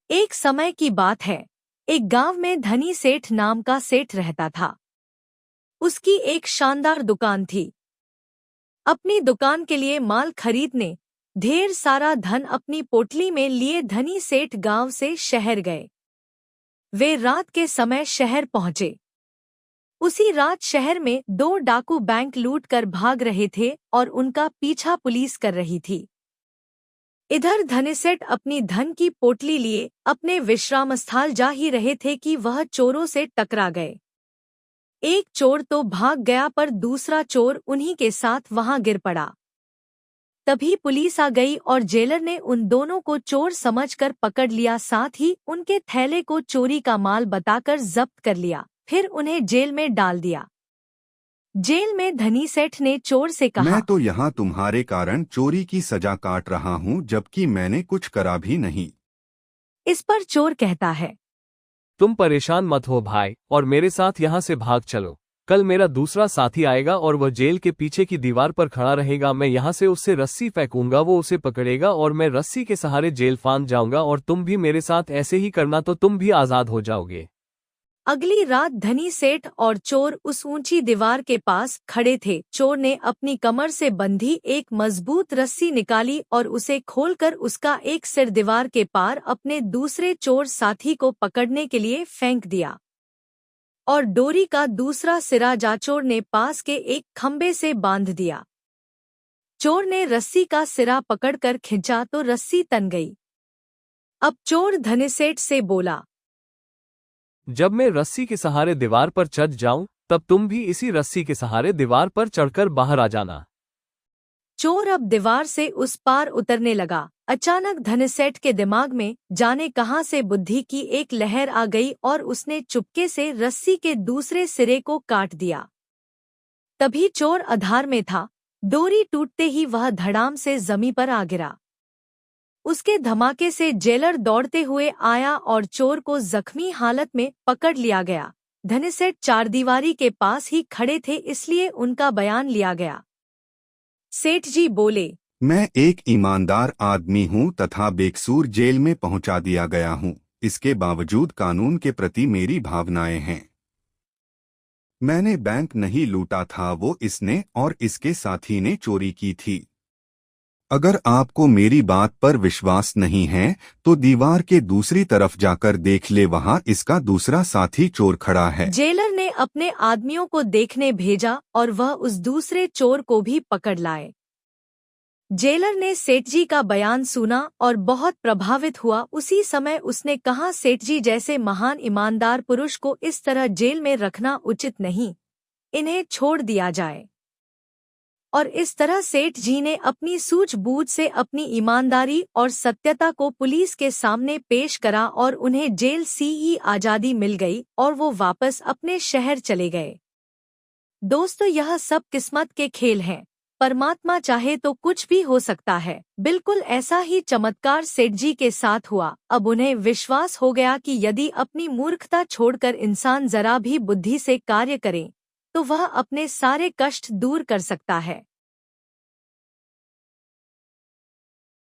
एक समय की बात है। एक गांव में धनी सेठ नाम का सेठ रहता था। उसकी एक शानदार दुकान थी। अपनी दुकान के लिए माल खरीदने ढेर सारा धन अपनी पोटली में लिए धनी सेठ गांव से शहर गए। वे रात के समय शहर पहुंचे। उसी रात शहर में दो डाकू बैंक लूट कर भाग रहे थे और उनका पीछा पुलिस कर रही थी। इधर धनीसेठ अपनी धन की पोटली लिए अपने विश्राम स्थल जा ही रहे थे कि वह चोरों से टकरा गए। एक चोर तो भाग गया पर दूसरा चोर उन्हीं के साथ वहां गिर पड़ा। तभी पुलिस आ गई और जेलर ने उन दोनों को चोर समझकर पकड़ लिया, साथ ही उनके थैले को चोरी का माल बताकर जब्त कर लिया। फिर उन्हें जेल में डाल दिया। जेल में धनी सेठ ने चोर से कहा, मैं तो यहाँ तुम्हारे कारण चोरी की सजा काट रहा हूँ, जबकि मैंने कुछ करा भी नहीं। इस पर चोर कहता है, तुम परेशान मत हो भाई और मेरे साथ यहाँ से भाग चलो। कल मेरा दूसरा साथी आएगा और वह जेल के पीछे की दीवार पर खड़ा रहेगा। मैं यहाँ से उससे रस्सी फेंकूंगा, वो उसे पकड़ेगा और मैं रस्सी के सहारे जेल फांद जाऊंगा और तुम भी मेरे साथ ऐसे ही करना तो तुम भी आजाद हो जाओगे। अगली रात धनी सेठ और चोर उस ऊंची दीवार के पास खड़े थे। चोर ने अपनी कमर से बंधी एक मजबूत रस्सी निकाली और उसे खोलकर उसका एक सिर दीवार के पार अपने दूसरे चोर साथी को पकड़ने के लिए फेंक दिया और डोरी का दूसरा सिरा जाचोर ने पास के एक खंबे से बांध दिया। चोर ने रस्सी का सिरा पकड़कर खींचा तो रस्सी तन गई। अब चोर धनीसेठ से बोला, जब मैं रस्सी के सहारे दीवार पर चढ़ जाऊं तब तुम भी इसी रस्सी के सहारे दीवार पर चढ़कर बाहर आ जाना। चोर अब दीवार से उस पार उतरने लगा। अचानक धनीसेठ के दिमाग में जाने कहां से बुद्धि की एक लहर आ गई और उसने चुपके से रस्सी के दूसरे सिरे को काट दिया। तभी चोर आधार में था। डोरी टूटते ही वह धड़ाम से जमीन पर आ गिरा। उसके धमाके से जेलर दौड़ते हुए आया और चोर को जख्मी हालत में पकड़ लिया गया। धनीसेठ चारदीवारी के पास ही खड़े थे, इसलिए उनका बयान लिया गया। सेठ जी बोले, मैं एक ईमानदार आदमी हूँ तथा बेकसूर जेल में पहुँचा दिया गया हूँ। इसके बावजूद कानून के प्रति मेरी भावनाएं हैं। मैंने बैंक नहीं लूटा था, वो इसने और इसके साथी ने चोरी की थी। अगर आपको मेरी बात पर विश्वास नहीं है तो दीवार के दूसरी तरफ जाकर देख ले, वहाँ इसका दूसरा साथी चोर खड़ा है। जेलर ने अपने आदमियों को देखने भेजा और वह उस दूसरे चोर को भी पकड़ लाए। जेलर ने सेठ जी का बयान सुना और बहुत प्रभावित हुआ। उसी समय उसने कहा, सेठ जी जैसे महान ईमानदार पुरुष को इस तरह जेल में रखना उचित नहीं, इन्हें छोड़ दिया जाए। और इस तरह सेठ जी ने अपनी सूझबूझ से अपनी ईमानदारी और सत्यता को पुलिस के सामने पेश करा और उन्हें जेल से ही आज़ादी मिल गई और वो वापस अपने शहर चले गए। दोस्तों, यह सब किस्मत के खेल हैं। परमात्मा चाहे तो कुछ भी हो सकता है। बिल्कुल ऐसा ही चमत्कार सेठ जी के साथ हुआ। अब उन्हें विश्वास हो गया कि यदि अपनी मूर्खता छोड़कर इंसान जरा भी बुद्धि से कार्य करे तो वह अपने सारे कष्ट दूर कर सकता है।